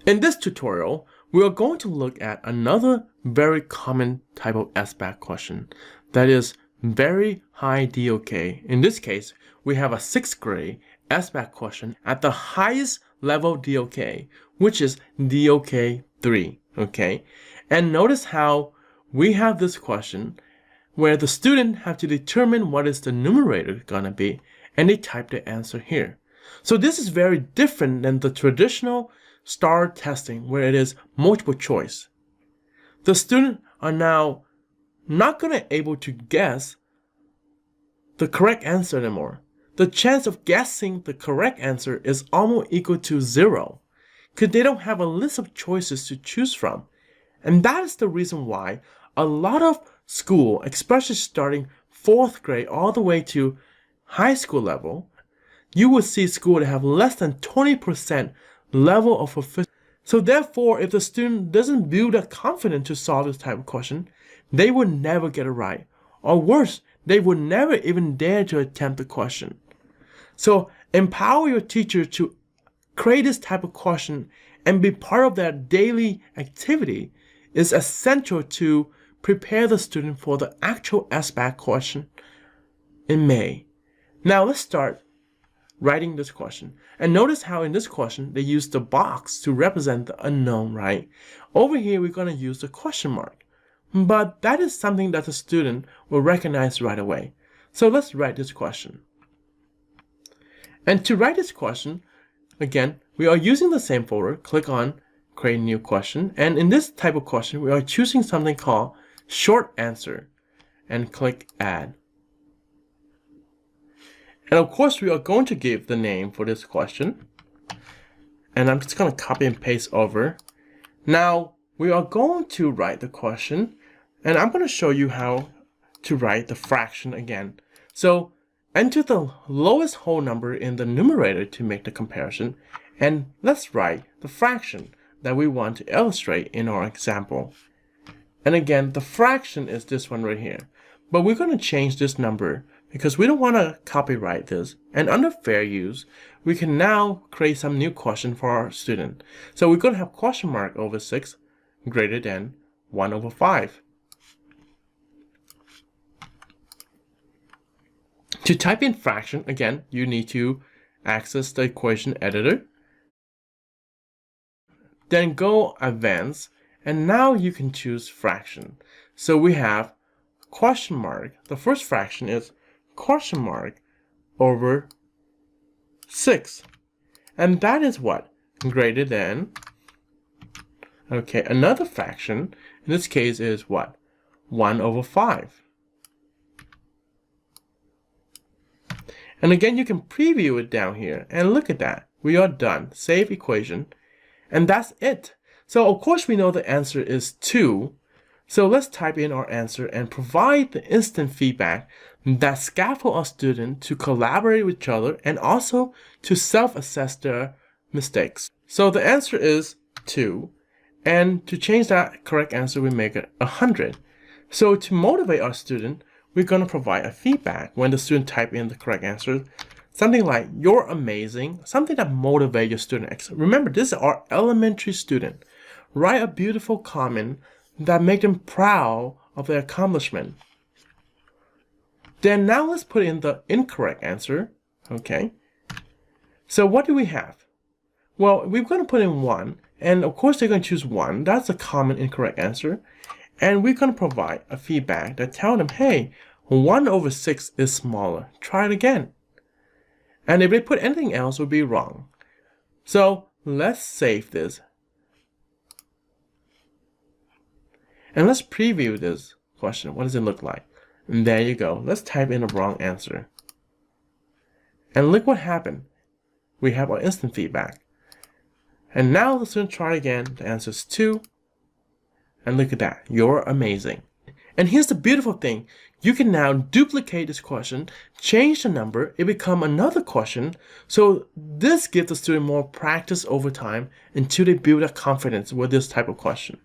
In this tutorial, we are going to look at another very common type of sbac question that is very high DOK. In this case, we have a 6th grade sbac question at the highest level DOK, which is DOK 3, okay? And notice how we have this question where the student have to determine what is the numerator gonna be, and they type the answer here. So this is very different than the traditional STAR testing where it is multiple choice. The students are now not going to be able to guess the correct answer anymore. The chance of guessing the correct answer is almost equal to 0 because they don't have a list of choices to choose from. And that is the reason why a lot of school, especially starting 4th grade all the way to high school level, you will see school that have less than 20% level of proficiency. So therefore, if the student doesn't build that confidence to solve this type of question, they will never get it right. Or worse, they will never even dare to attempt the question. So empower your teacher to create this type of question and be part of their daily activity is essential to prepare the student for the actual sbac question in May. Now let's start writing this question. And notice how in this question, they use the box to represent the unknown, right? Over here, we're going to use the question mark. But that is something that the student will recognize right away. So let's write this question. And to write this question, again, we are using the same folder. Click on Create New Question. And in this type of question, we are choosing something called Short Answer. And click Add. And of course, we are going to give the name for this question. And I'm just going to copy and paste over. Now, we are going to write the question. And I'm going to show you how to write the fraction again. So, enter the lowest whole number in the numerator to make the comparison. And let's write the fraction that we want to illustrate in our example. And again, the fraction is this one right here. But we're going to change this number because we don't want to copyright this. And under fair use, we can now create some new question for our student. So we're going to have question mark over 6 greater than 1 over 5. To type in fraction, again, you need to access the equation editor. Then go advanced, and now you can choose fraction. So we have question mark. The first fraction is question mark over 6. And that is what? Greater than. Okay, another fraction, in this case is what? 1 over 5. And again, you can preview it down here. And look at that. We are done. Save equation. And that's it. So of course we know the answer is 2. So let's type in our answer and provide the instant feedback that scaffold our student to collaborate with each other and also to self-assess their mistakes. So the answer is 2. And to change that correct answer, we make it 100. So to motivate our student, we're going to provide a feedback when the student type in the correct answer. Something like, you're amazing, something that motivates your student. Remember, this is our elementary student. Write a beautiful comment that make them proud of their accomplishment. Then now let's put in the incorrect answer, okay? So what do we have? Well, we're going to put in 1, and of course they're going to choose 1. That's a common incorrect answer. And we're going to provide a feedback that tell them, hey, 1 over 6 is smaller. Try it again. And if they put anything else, it would be wrong. So let's save this. And let's preview this question. What does it look like? And there you go. Let's type in the wrong answer. And look what happened. We have our instant feedback. And now let's try again. The answer is 2. And look at that. You're amazing. And here's the beautiful thing. You can now duplicate this question, change the number, it become another question. So this gives the student more practice over time until they build a confidence with this type of question.